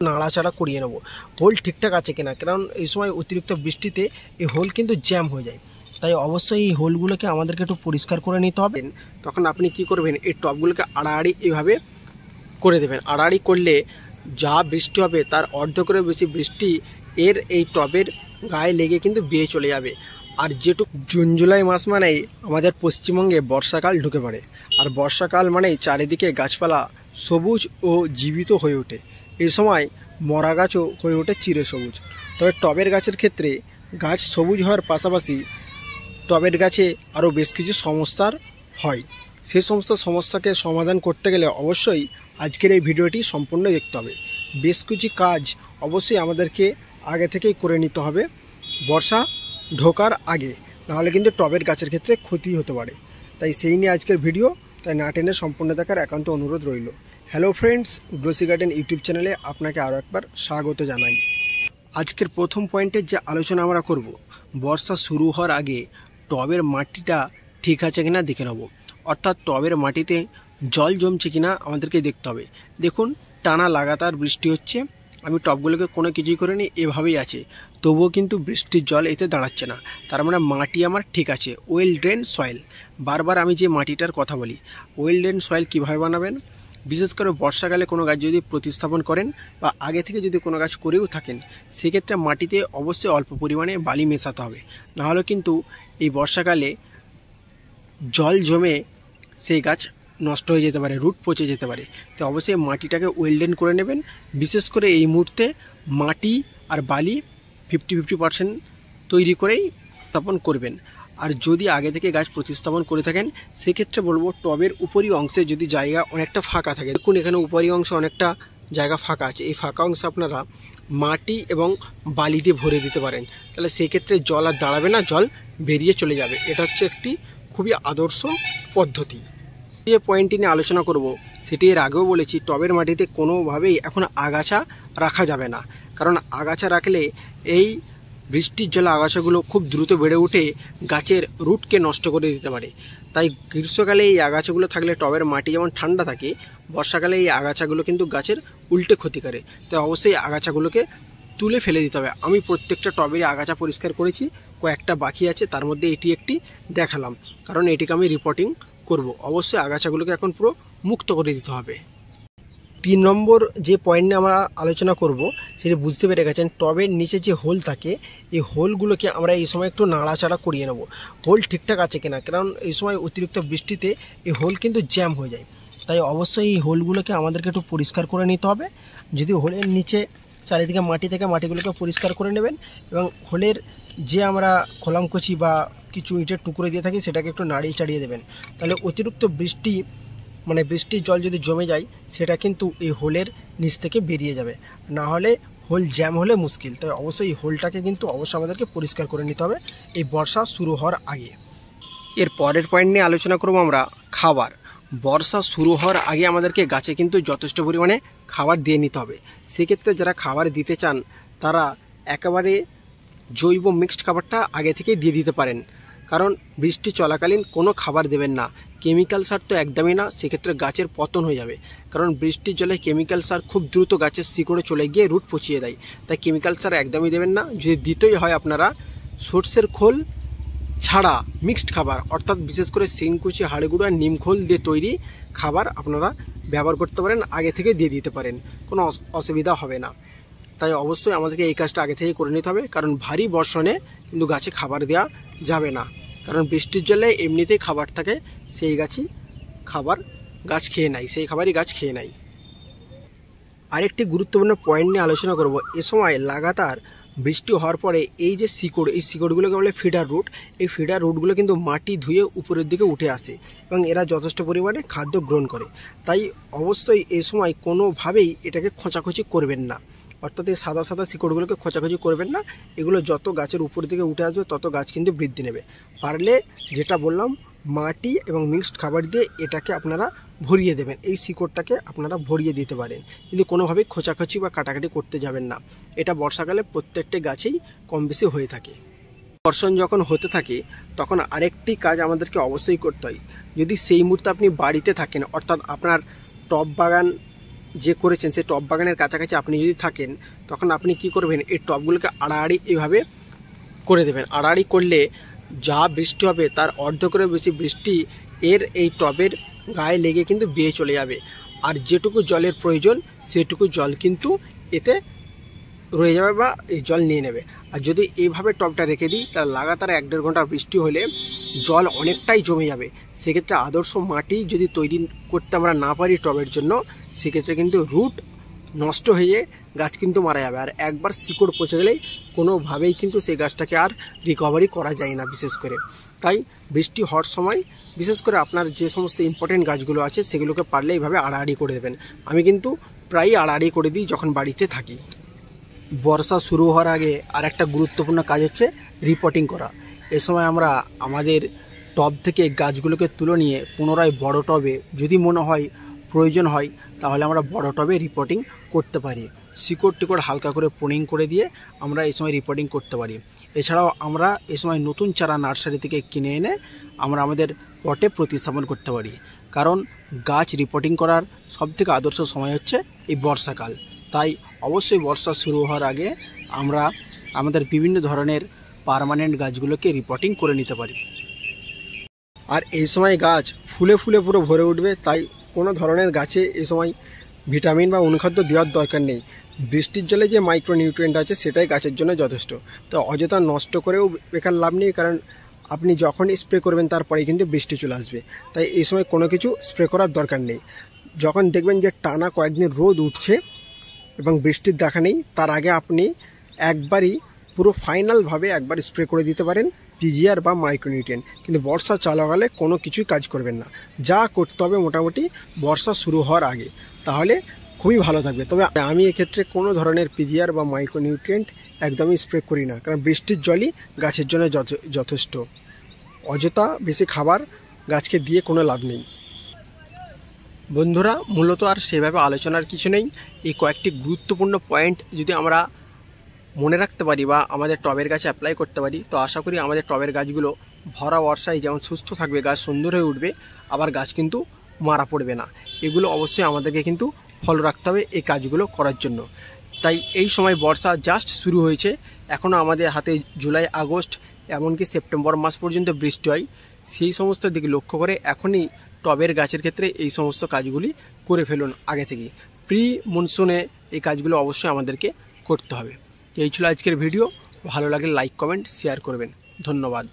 নাড়াচাড়া করিয়ে নেব হোল ঠিকঠাক আছে কিনা, কারণ এই সময় অতিরিক্ত বৃষ্টিতে এই হোল কিন্তু জ্যাম হয়ে যায়। তাই অবশ্যই এই হোলগুলোকে আমাদেরকে একটু পরিষ্কার করে নিতে হবে। তখন আপনি কি করবেন, এই টবগুলোকে আড়াআড়ি এইভাবে করে দেবেন। আড়াআড়ি করলে যা বৃষ্টি হবে তার অর্ধেকেরও বেশি বৃষ্টি এই টবের গায়ে লেগে কিন্তু বেয়ে চলে যাবে। আর যেটুকু জুন জুলাই মাস মানেই আমাদের পশ্চিমবঙ্গে বর্ষাকাল ঢুকে পড়ে, আর বর্ষাকাল মানেই চারিদিকে গাছপালা সবুজ ও জীবিত হয়ে ওঠে। এই সময় মরা গাছও হয়ে ওঠে চিরে সবুজ। তবে টবের গাছের ক্ষেত্রে গাছ সবুজ হওয়ার পাশাপাশি টবের গাছে আরও বেশ কিছু সমস্যার হয়। সেই সমস্ত সমস্যাকে সমাধান করতে গেলে অবশ্যই আজকের এই ভিডিওটি সম্পূর্ণ দেখতে হবে। বেশ কিছু কাজ অবশ্যই আমাদেরকে আগে থেকেই করে নিতে হবে বর্ষা ঢোকার আগে, নাহলে কিন্তু টবের গাছের ক্ষেত্রে ক্ষতি হতে পারে। তাই সেই নিয়ে আজকের ভিডিও, তাই না টেনে সম্পূর্ণ দেখার একান্ত অনুরোধ রইল। Hello friends, glossy garden YouTube চ্যানেলে আপনাকে আরও একবার স্বাগত জানাই। আজকের প্রথম পয়েন্টের যে আলোচনা আমরা করব, বর্ষা শুরু হওয়ার আগে টবের মাটিটা ঠিক আছে কিনা দেখে নেব। অর্থাৎ টবের মাটিতে জল জমছে কিনা আমাদেরকে দেখতে হবে। দেখুন, টানা লাগাতার বৃষ্টি হচ্ছে, আমি টবগুলোকে কোনো কিছুই করিনি, এভাবেই আছে, তবুও কিন্তু বৃষ্টির জল এতে দাঁড়াচ্ছে না। তার মানে মাটি আমার ঠিক আছে, ওয়েল ড্রেন সয়েল। বারবার আমি যে মাটিটার কথা বলি, ওয়েল ড্রেন সয়েল কীভাবে বানাবেন? বিশেষ করে বর্ষাকালে কোনো গাছ যদি প্রতিস্থাপন করেন বা আগে থেকে যদি কোনো গাছ করেও থাকেন, সেক্ষেত্রে মাটিতে অবশ্যই অল্প পরিমাণে বালি মেশাতে হবে। নাহলে কিন্তু এই বর্ষাকালে জল জমে সেই গাছ নষ্ট হয়ে যেতে পারে, রুট পচে যেতে পারে। তো অবশ্যই মাটিটাকে ওয়েলডেন করে নেবেন। বিশেষ করে এই মুহূর্তে মাটি আর বালি 50-50% তৈরি করেই স্থাপন করবেন। আর যদি আগে থেকে গাছ প্রতিস্থাপন করে থাকেন, সেক্ষেত্রে বলবো টবের উপরি অংশে যদি জায়গা অনেকটা ফাঁকা থাকে, দেখুন এখানে উপরি অংশে অনেকটা জায়গা ফাঁকা আছে, এই ফাঁকা অংশে আপনারা মাটি এবং বালি দিয়ে ভরে দিতে পারেন। তাহলে সেক্ষেত্রে জল আর দাঁড়াবে না, জল বেরিয়ে চলে যাবে। এটা হচ্ছে একটি খুবই আদর্শ পদ্ধতি। যে পয়েন্টটি নিয়ে আলোচনা করব, সেটি এর আগেও বলেছি, টবের মাটিতে কোনোভাবেই এখন আগাছা রাখা যাবে না। কারণ আগাছা রাখলে এই বৃষ্টির জলে আগাছাগুলো খুব দ্রুত বেড়ে উঠে গাছের রুটকে নষ্ট করে দিতে পারে। তাই গ্রীষ্মকালে এই আগাছাগুলো থাকলে টবের মাটি যেমন ঠান্ডা থাকে, বর্ষাকালে এই আগাছাগুলো কিন্তু গাছের উল্টে ক্ষতি করে। তাই অবশ্যই আগাছাগুলোকে তুলে ফেলে দিতে হবে। আমি প্রত্যেকটা টবের আগাছা পরিষ্কার করেছি, কয়েকটা বাকি আছে, তার মধ্যে এটি একটি দেখালাম, কারণ এটিকে আমি রিপোর্টিং করব। অবশ্যই আগাছাগুলোকে এখন পুরো মুক্ত করে দিতে হবে। 3 নম্বর যে পয়েন্ট নিয়ে আমরা আলোচনা করব, সেটি বুঝতে পেরে গেছেন, টবের নিচে যে হোল থাকে, এই হোলগুলোকে আমরা এই সময় একটু নাড়াচাড়া করিয়ে নেব হোল ঠিকঠাক আছে কিনা, কারণ এই সময় অতিরিক্ত বৃষ্টিতে এই হোল কিন্তু জ্যাম হয়ে যায়। তাই অবশ্যই এই হোলগুলোকে আমাদেরকে একটু পরিষ্কার করে নিতে হবে। যদি হোলের নিচে চারিদিকে মাটি থেকে মাটিগুলোকে পরিষ্কার করে নেবেন, এবং হোলের যে আমরা খোলামকুচি বা কিছু ইটের টুকরো দিয়ে থাকি, সেটাকে একটু নাড়িয়ে চাড়িয়ে দেবেন। তাহলে অতিরিক্ত বৃষ্টির জল যদি জমে যায়, সেটা কিন্তু এই হোলের নিচ থেকে বেরিয়ে যাবে, না হলে হোল জ্যাম হলে মুশকিল। তাই অবশ্যই এই হোলটাকে কিন্তু অবশ্যই আমাদেরকে পরিষ্কার করে নিতে হবে এই বর্ষা শুরু হওয়ার আগে। এর পরের পয়েন্ট নিয়ে আলোচনা করব আমরা খাবার। বর্ষা শুরু হওয়ার আগে আমাদেরকে গাছে কিন্তু যথেষ্ট পরিমাণে খাবার দিয়ে নিতে হবে। সেক্ষেত্রে যারা খাবার দিতে চান, তারা একেবারে জৈব মিক্সড খাবারটা আগে থেকে দিয়ে দিতে পারেন। কারণ বৃষ্টি চলাকালীন কোনো খাবার দেবেন না, কেমিক্যাল সার তো একদমই না, সেক্ষেত্রে গাছের পতন হয়ে যাবে। কারণ বৃষ্টির জলে কেমিক্যাল সার খুব দ্রুত গাছের শিকড়ে চলে গিয়ে রুট পচিয়ে দেয়। তাই কেমিক্যাল সার একদমই দেবেন না। যদি দিতেই হয়, আপনারা সর্ষের খোল ছাড়া মিক্সড খাবার, অর্থাৎ বিশেষ করে শিংকুচি, হাড়গুঁড়ো আর নিম খোল দিয়ে তৈরি খাবার আপনারা ব্যবহার করতে পারেন, আগে থেকে দিয়ে দিতে পারেন, কোনো অসুবিধা হবে না। তাই অবশ্যই আমাদেরকে এই কাজটা আগে থেকে করে নিতে হবে, কারণ ভারী বর্ষণে কিন্তু গাছে খাবার দেওয়া যাবে না। কারণ বৃষ্টির জলে এমনিতেই খাবার থাকে, সেই গাছ খেয়ে নেয়, সেই খাবারই গাছ খেয়ে নেয়। আরেকটি গুরুত্বপূর্ণ পয়েন্ট নিয়ে আলোচনা করব। এ সময় লাগাতার বৃষ্টি হওয়ার পরে এই যে শিকড়, এই শিকড়গুলোকে বলে ফিডার রুট। এই ফিডার রুটগুলো কিন্তু মাটি ধুয়ে উপরের দিকে উঠে আসে এবং এরা যথেষ্ট পরিমাণে খাদ্য গ্রহণ করে। তাই অবশ্যই এই সময় কোনোভাবেই এটাকে খোঁচাখুচি করবেন না, অর্থাৎ এই সাদা সাদা শিকড়গুলোকে খোঁচাখুচি করবেন না। এগুলো যত গাছের উপর দিকে উঠে আসবে, তত গাছ কিন্তু বৃদ্ধি নেবে। পারলে যেটা বললাম, মাটি এবং মিক্সড খাবার দিয়ে এটাকে আপনারা ভরিয়ে দেবেন। এই শিকড়টাকে আপনারা ভরিয়ে দিতে পারেন, কিন্তু কোনোভাবেই খোঁচাখুচি বা কাটাকাটি করতে যাবেন না। এটা বর্ষাকালে প্রত্যেকটা গাছেই কম বেশি হয়ে থাকে। বর্ষণ যখন হতে থাকে, তখন আরেকটি কাজ আমাদেরকে অবশ্যই করতে হয়। যদি সেই মুহূর্তে আপনি বাড়িতে থাকেন, অর্থাৎ আপনার টব বাগান যে করেছেন সেই টব বাগানের কাছাকাছি আপনি যদি থাকেন, তখন আপনি কি করবেন, এই টবগুলোকে আড়াআড়ি এভাবে করে দেবেন। আড়াআড়ি করলে যা বৃষ্টি হবে তার অর্ধেকেরও বেশি বৃষ্টি এই টবের গায়ে লেগে কিন্তু বেয়ে চলে যাবে। আর যেটুকু জলের প্রয়োজন সেটুকু জল কিন্তু এতে রয়ে যাবে বা এই জল নিয়ে নেবে। আর যদি এইভাবে টবটা রেখে দিই, তাহলে লাগাতার 1-1.5 ঘন্টা বৃষ্টি হলে জল অনেকটাই জমে যাবে। সেক্ষেত্রে আদর্শ মাটি যদি তৈরি করতে আমরা না পারি টবের জন্য, সেক্ষেত্রে কিন্তু রুট নষ্ট হয়ে গাছ কিন্তু মারা যাবে। আর একবার শিকড় পচে গেলেই কোনোভাবেই কিন্তু সেই গাছটাকে আর রিকভারি করা যায় না। বিশেষ করে তাই বৃষ্টি হওয়ার সময় বিশেষ করে আপনার যে সমস্ত ইম্পর্টেন্ট গাছগুলো আছে সেগুলোকে পারলে এইভাবে আড়াআড়ি করে দেবেন। আমি কিন্তু প্রায়ই আড়াআড়ি করে দিই যখন বাড়িতে থাকি। বর্ষা শুরু হওয়ার আগে আর একটা গুরুত্বপূর্ণ কাজ হচ্ছে রিপোর্টিং করা। এ সময় আমরা আমাদের টব থেকে গাছগুলোকে তুলে নিয়ে পুনরায় বড় টবে যদি মনে হয় প্রয়োজন হয়, তাহলে আমরা বড় টবে রিপোর্টিং করতে পারি। শিকড় টিকড় হালকা করে প্রুনিং করে দিয়ে আমরা এই সময় রিপোর্টিং করতে পারি। এছাড়াও আমরা এই সময় নতুন চারা নার্সারি থেকে কিনে এনে আমরা আমাদের পটে প্রতিস্থাপন করতে পারি। কারণ গাছ রিপোর্টিং করার সবথেকে আদর্শ সময় হচ্ছে এই বর্ষাকাল। তাই অবশ্যই বর্ষা শুরু হওয়ার আগে আমরা আমাদের বিভিন্ন ধরনের পার্মানেন্ট গাছগুলোকে রিপোর্টিং করে নিতে পারি। আর এই সময় গাছ ফুলে ফুলে পুরো ভরে উঠবে, তাই কোনো ধরনের গাছে এই সময় ভিটামিন বা অনুখাদ্য দেওয়ার দরকার নেই। বৃষ্টির জলে যে মাইক্রোনিউট্রিয়েন্ট আছে সেটাই গাছের জন্য যথেষ্ট। তো অযথা নষ্ট করেও বেকার লাভ নেই, কারণ আপনি যখনই স্প্রে করবেন তারপরেই কিন্তু বৃষ্টি চলে আসবে। তাই এই সময় কোনো কিছু স্প্রে করার দরকার নেই। যখন দেখবেন যে টানা কয়েকদিন রোদ উঠছে এবং বৃষ্টির দেখা নেই, তার আগে আপনি একবারই পুরো ফাইনালভাবে একবার স্প্রে করে দিতে পারেন পিজিআর বা মাইক্রোনিউট্রিয়েন্ট। কিন্তু বর্ষা চলাকালে কোনো কিছুই কাজ করবেন না। যা করতে হবে মোটামুটি বর্ষা শুরু হওয়ার আগে, তাহলে খুবই ভালো থাকবে। তবে আমি এক্ষেত্রে কোনো ধরনের পিজিআর বা মাইক্রোনিউট্রিয়েন্ট একদমই স্প্রে করি না, কারণ বৃষ্টির জলই গাছের জন্য যথেষ্ট। অযথা বেশি খাবার গাছকে দিয়ে কোনো লাভ নেই। বন্ধুরা, মূলত আর সেভাবে আলোচনার কিছু নেই। এই কয়েকটি গুরুত্বপূর্ণ পয়েন্ট যদি আমরা মনে রাখতে পারি বা আমাদের টবের গাছে অ্যাপ্লাই করতে পারি, তো আশা করি আমাদের টবের গাছগুলো ভরা বর্ষায় যেমন সুস্থ থাকবে, গাছ সুন্দর হয়ে উঠবে, আবার গাছ কিন্তু মারা পড়বে না। এগুলো অবশ্যই আমাদেরকে কিন্তু ফলো রাখতে হবে এই কাজগুলো করার জন্য। তাই এই সময় বর্ষা জাস্ট শুরু হয়েছে, এখনও আমাদের হাতে জুলাই, আগস্ট, এমনকি সেপ্টেম্বর মাস পর্যন্ত বৃষ্টি হয়। সেই সমস্ত দিকে লক্ষ্য করে এখনই টবের গাছের ক্ষেত্রে এই সমস্ত কাজগুলি করে ফেলুন আগে থেকেই। প্রি মনসুনে এই কাজগুলো অবশ্যই আমাদেরকে করতে হবে। এই ছিল আজকের ভিডিও। ভালো লাগলে লাইক, কমেন্ট, শেয়ার করবেন। ধন্যবাদ।